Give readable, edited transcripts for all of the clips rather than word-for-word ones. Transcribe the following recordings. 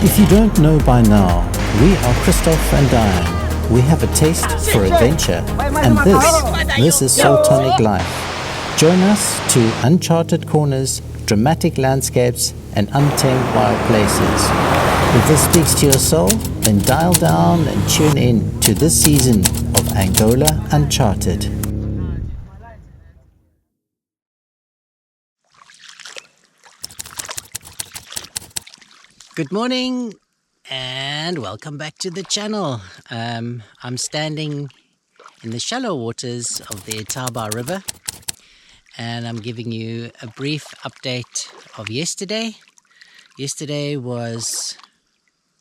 If you don't know by now, we are Christoph and Diane. We have a taste for adventure, and this is Sultanic life. Join us to uncharted corners, dramatic landscapes, and untamed wild places. If this speaks to your soul, then dial down and tune in to this season of Angola Uncharted. Good morning and welcome back to the channel. I'm standing in the shallow waters of the Itaba River and I'm giving you a brief update of yesterday. Yesterday was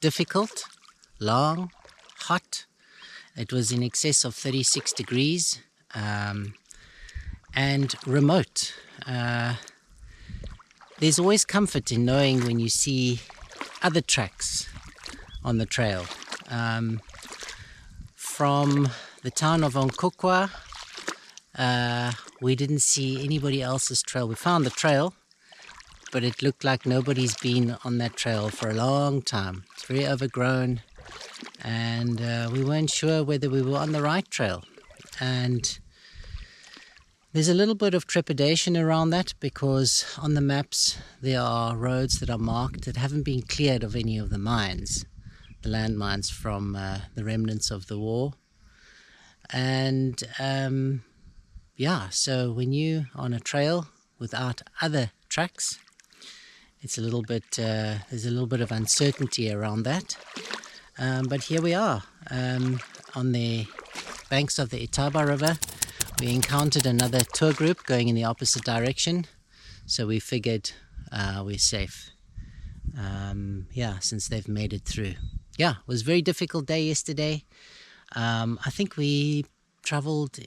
difficult, long, hot. It was in excess of 36 degrees and remote. There's always comfort in knowing when you see other tracks on the trail. From the town of Nkokwa, we didn't see anybody else's trail. We found the trail, but it looked like nobody's been on that trail for a long time. It's very overgrown, and we weren't sure whether we were on the right trail. And there's a little bit of trepidation around that because on the maps there are roads that are marked that haven't been cleared of any of the mines, the landmines from the remnants of the war. And so when you're on a trail without other tracks, it's a little bit there's a little bit of uncertainty around that. But here we are on the banks of the Itaba River. We encountered another tour group going in the opposite direction, so we figured we're safe. Since they've made it through. Yeah, it was a very difficult day yesterday. I think we traveled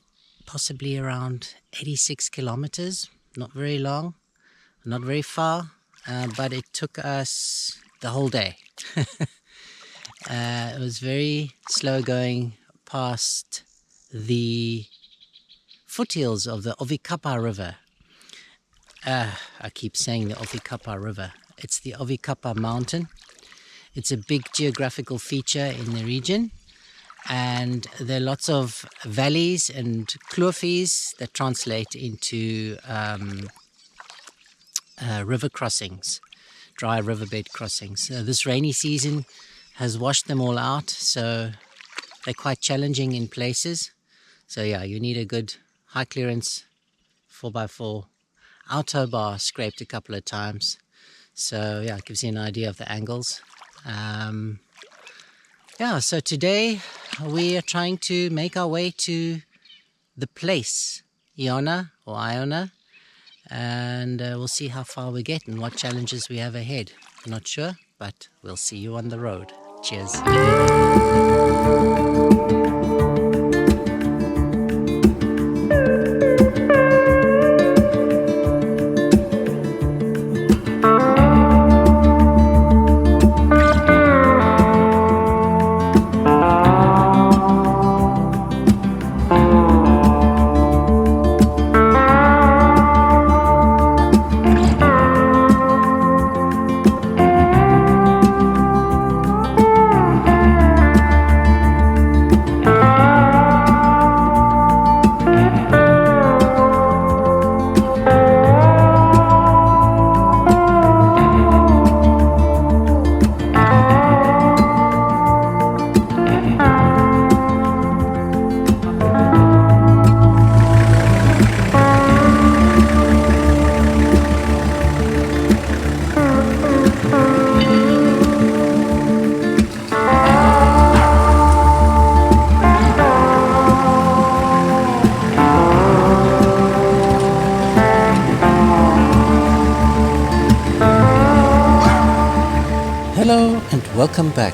possibly around 86 kilometers, not very long, not very far, but it took us the whole day. It was very slow going past the foothills of the Ovikapa River. I keep saying the Ovikapa River. It's the Ovikapa Mountain. It's a big geographical feature in the region, and there are lots of valleys and kloofs that translate into river crossings, dry riverbed crossings. This rainy season has washed them all out, so they're quite challenging in places. So yeah, you need a good high clearance 4x4. Our tow bar scraped a couple of times, so yeah, it gives you an idea of the angles. So today we are trying to make our way to the place Iona or Iona, and we'll see how far we get and what challenges we have ahead. I'm not sure, but we'll see you on the road. Cheers. Hello and welcome back.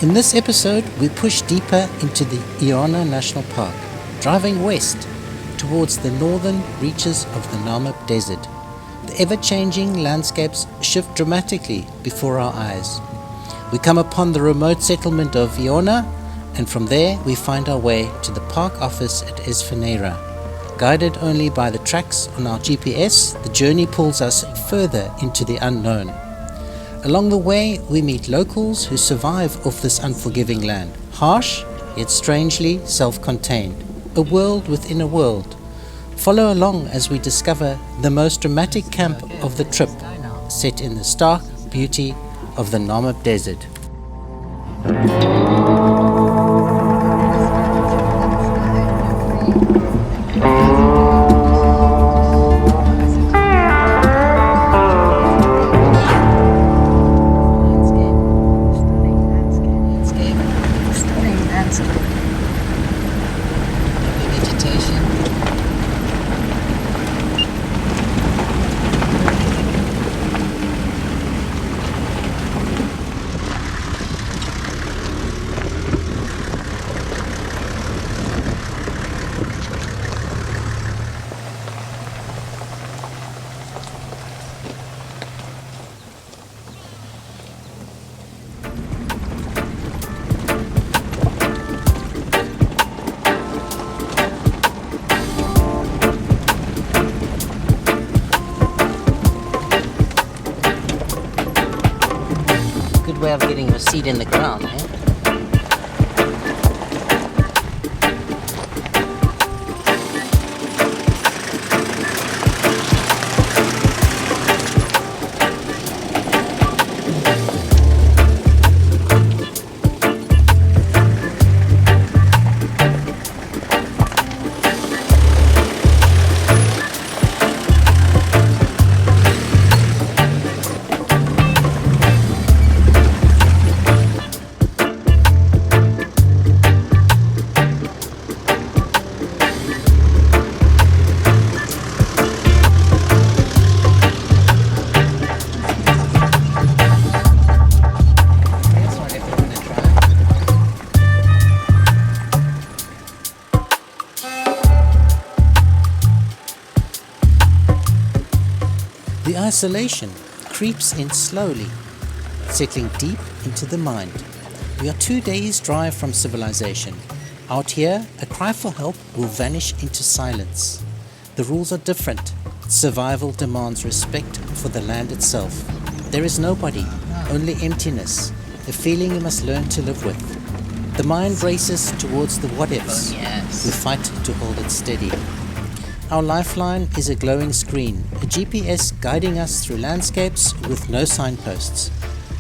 In this episode, we push deeper into the Iona National Park, driving west towards the northern reaches of the Namib Desert. The ever-changing landscapes shift dramatically before our eyes. We come upon the remote settlement of Iona, and from there we find our way to the park office at Espinheira. Guided only by the tracks on our GPS, the journey pulls us further into the unknown. Along the way, we meet locals who survive off this unforgiving land. Harsh, yet strangely self-contained. A world within a world. Follow along as we discover the most dramatic camp of the trip, set in the stark beauty of the Namib Desert. Good way of getting your seat in the ground, eh? The isolation creeps in slowly, settling deep into the mind. We are 2 days' drive from civilization. Out here, a cry for help will vanish into silence. The rules are different. Survival demands respect for the land itself. There is nobody, only emptiness, a feeling you must learn to live with. The mind races towards the what-ifs. We fight to hold it steady. Our lifeline is a glowing screen, a GPS guiding us through landscapes with no signposts.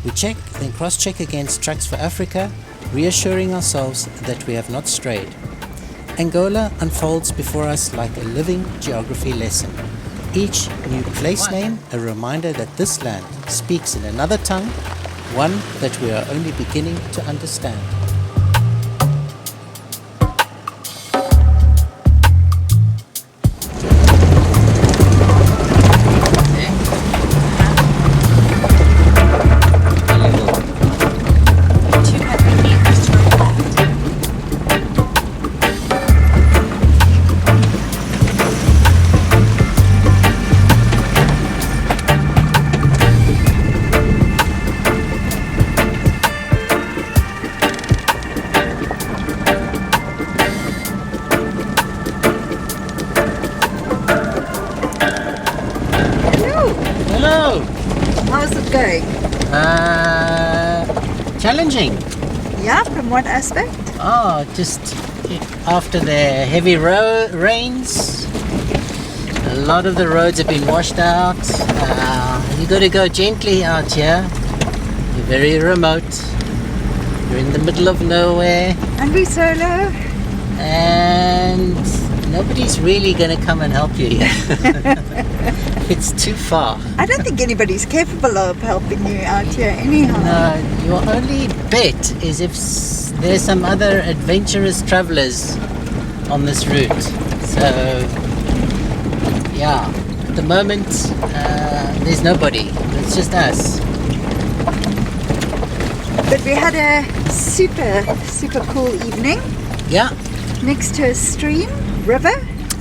We check, then cross-check against Tracks for Africa, reassuring ourselves that we have not strayed. Angola unfolds before us like a living geography lesson. Each new place name a reminder that this land speaks in another tongue, one that we are only beginning to understand. How's it going? Challenging. Yeah, from what aspect? Oh, just after the heavy rains, a lot of the roads have been washed out. You got to go gently out here. You're very remote. You're in the middle of nowhere. And we solo. And nobody's really going to come and help you here. It's too far. I don't think anybody's capable of helping you out here anyhow. No, your only bet is if there's some other adventurous travelers on this route. So, yeah, at the moment, there's nobody. It's just us. But we had a super cool evening Yeah, next to a stream, river,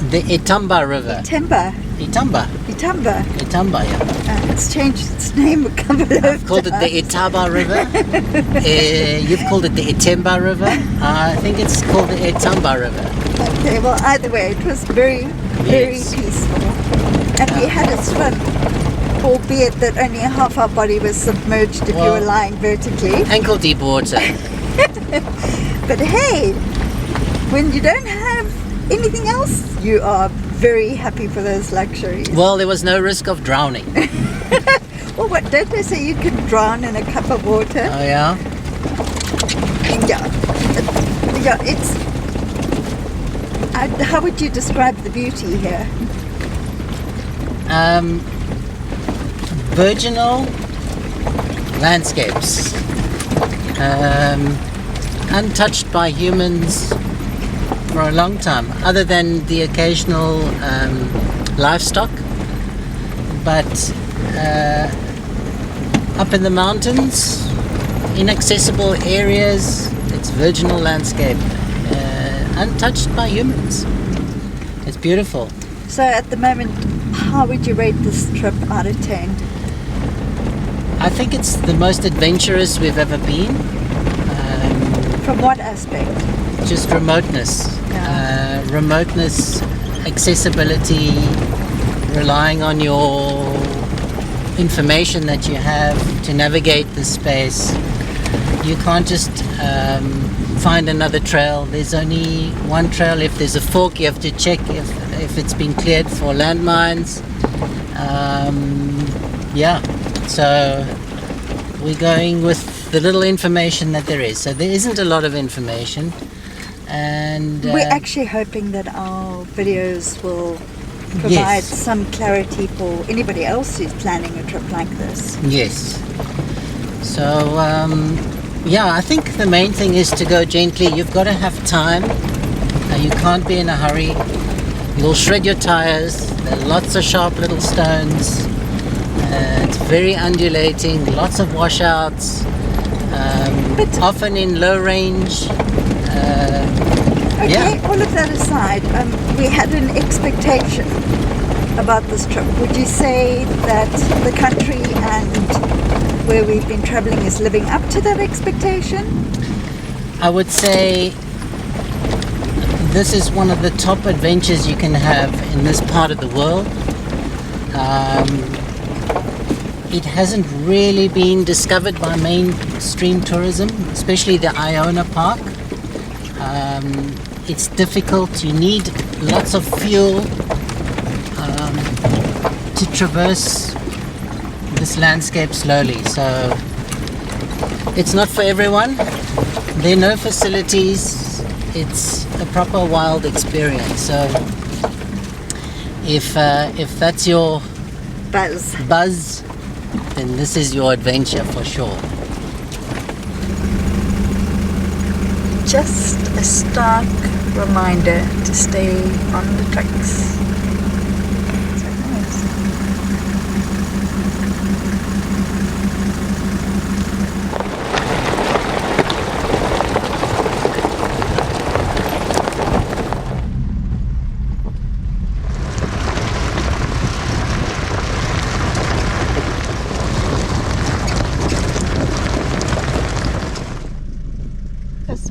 the Itamba River. Itamba, Itamba, yeah. it's changed its name a couple of I've called it the Itaba River. You've called it the Itemba River. I think it's called the Itamba River. Okay, well, either way, it was very Yes. peaceful. And we had a swim, albeit that only half our body was submerged if you Well- were lying vertically. Ankle deep water. But hey, when you don't have anything else, you are very happy for those luxuries. Well, there was no risk of drowning. Well, what, don't they say you can drown in a cup of water? Oh yeah? Yeah, it's... how would you describe the beauty here? Virginal landscapes. Untouched by humans for a long time, other than the occasional livestock. But up in the mountains, inaccessible areas, it's virginal landscape, untouched by humans. It's beautiful. So at the moment, how would you rate this trip out of 10? I think it's the most adventurous we've ever been. From what aspect? Just remoteness. Yeah. Remoteness, accessibility, relying on your information that you have to navigate the space. You can't just find another trail. There's only one trail. If there's a fork, you have to check if it's been cleared for landmines. Yeah, so we're going with the little information that there is. So there isn't a lot of information, and We're actually hoping that our videos will provide Yes. some clarity for anybody else who's planning a trip like this. yes. So yeah, I think the main thing is to go gently. You've got to have time. You can't be in a hurry. You'll shred your tires. There are lots of sharp little stones. It's very undulating. Lots of washouts. But- Often in low range. Okay, Yeah. all of that aside, we had an expectation about this trip. Would you say that the country and where we've been traveling is living up to that expectation? I would say this is one of the top adventures you can have in this part of the world. It hasn't really been discovered by mainstream tourism, especially the Iona Park. It's difficult. You need lots of fuel to traverse this landscape slowly. So it's not for everyone. There are no facilities. It's a proper wild experience. So if that's your buzz, then this is your adventure for sure. Just a stark reminder to stay on the tracks.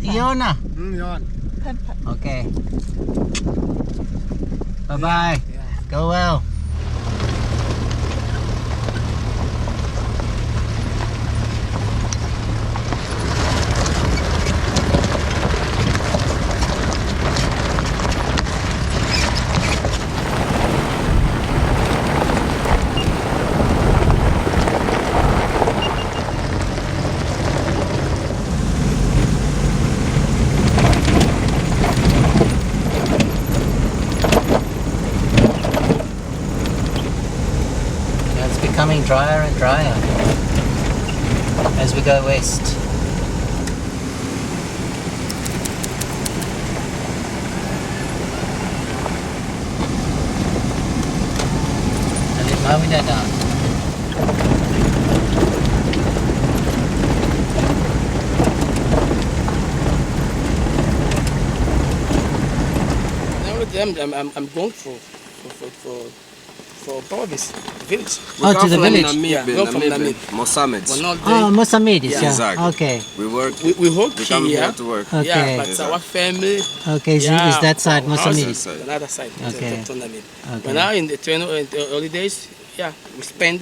Iona. Okay. Bye bye. Go well. Becoming drier and drier as we go west. And then mowing that down. I'm going for province, village. Oh, to the village. Namib, Yeah, we're from Namib, Namib. Mohammed. One all day. Oh, Mosamid. Yeah. Yeah. Exactly. Okay. We work. We work We come here. here to work. Okay. Yeah, but Exactly. our family. Okay. So Yeah, is that side our house Mosamid? is another side. Okay. To Namib. Okay. But now in the holidays, yeah, we spend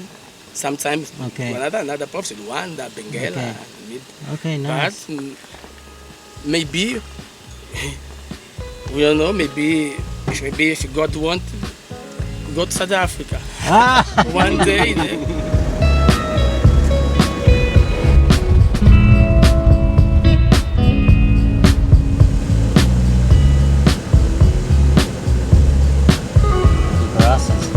sometimes Okay. another province, Rwanda, Benguela, Okay. Namib. Okay. But Nice. maybe we don't know. Maybe if God want, go to South Africa Ah. one day. Grasses.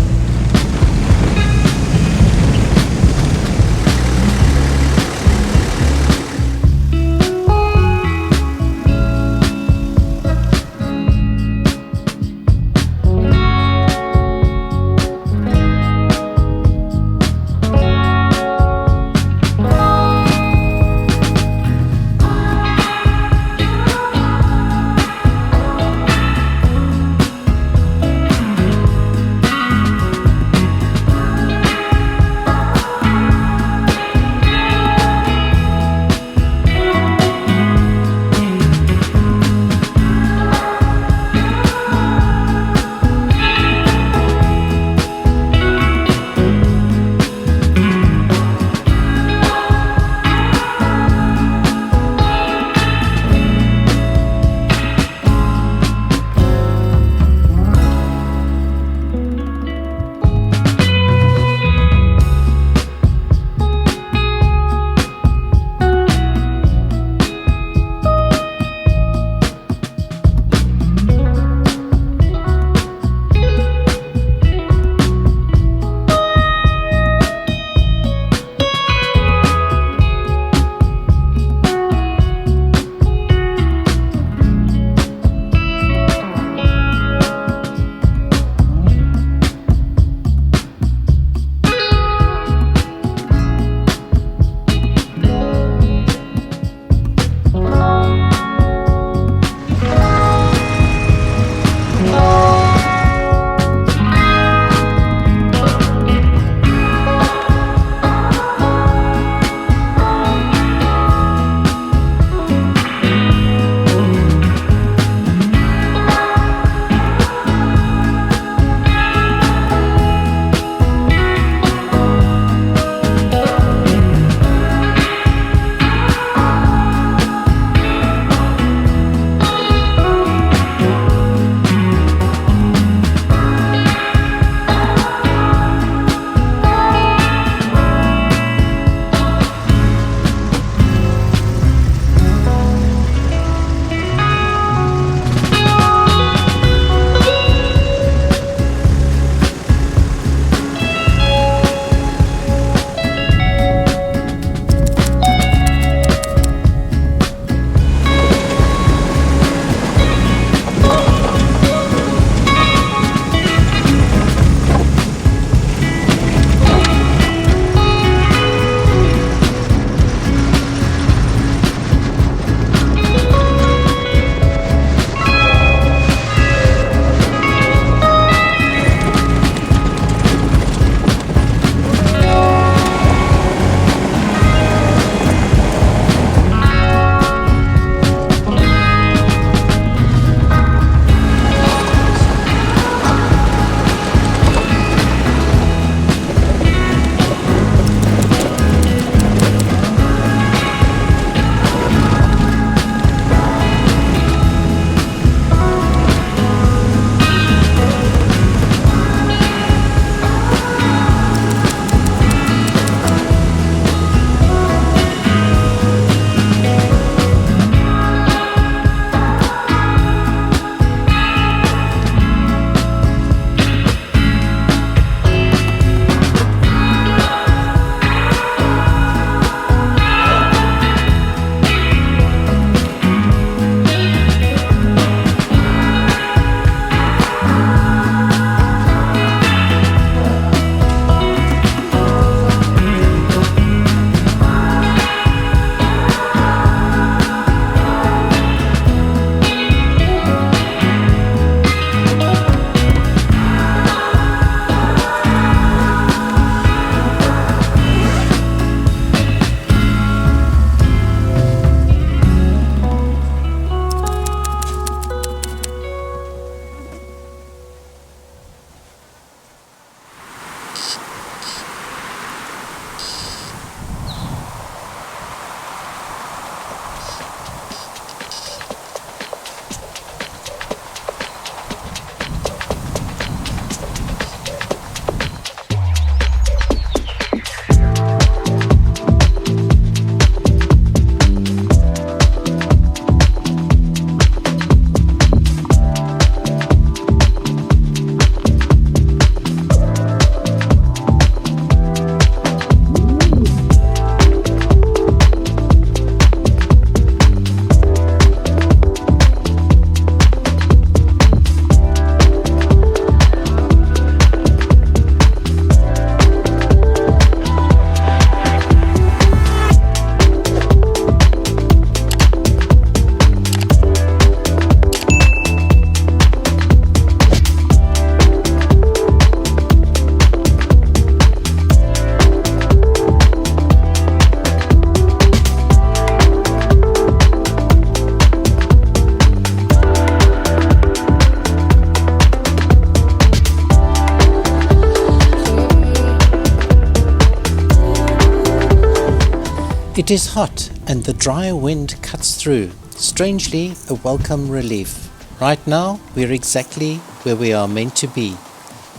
It is hot and the dry wind cuts through, strangely a welcome relief. Right now we're exactly where we are meant to be.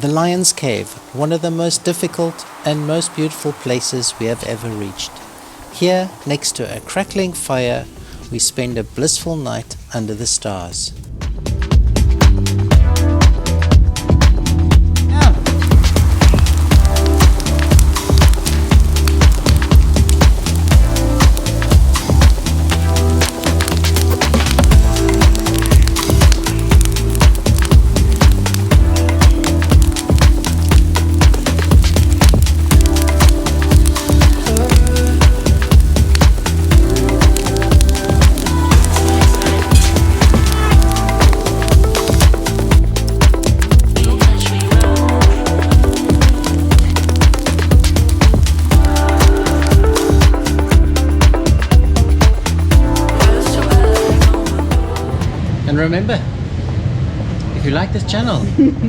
The Lion's Cave, one of the most difficult and most beautiful places we have ever reached. Here, next to a crackling fire, we spend a blissful night under the stars. And remember, if you like this channel,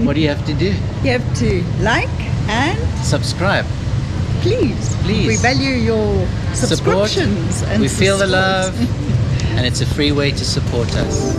what do you have to do? You have to like and Subscribe. please. We value your Support. subscriptions. And We feel the support. love. And it's a free way to support us.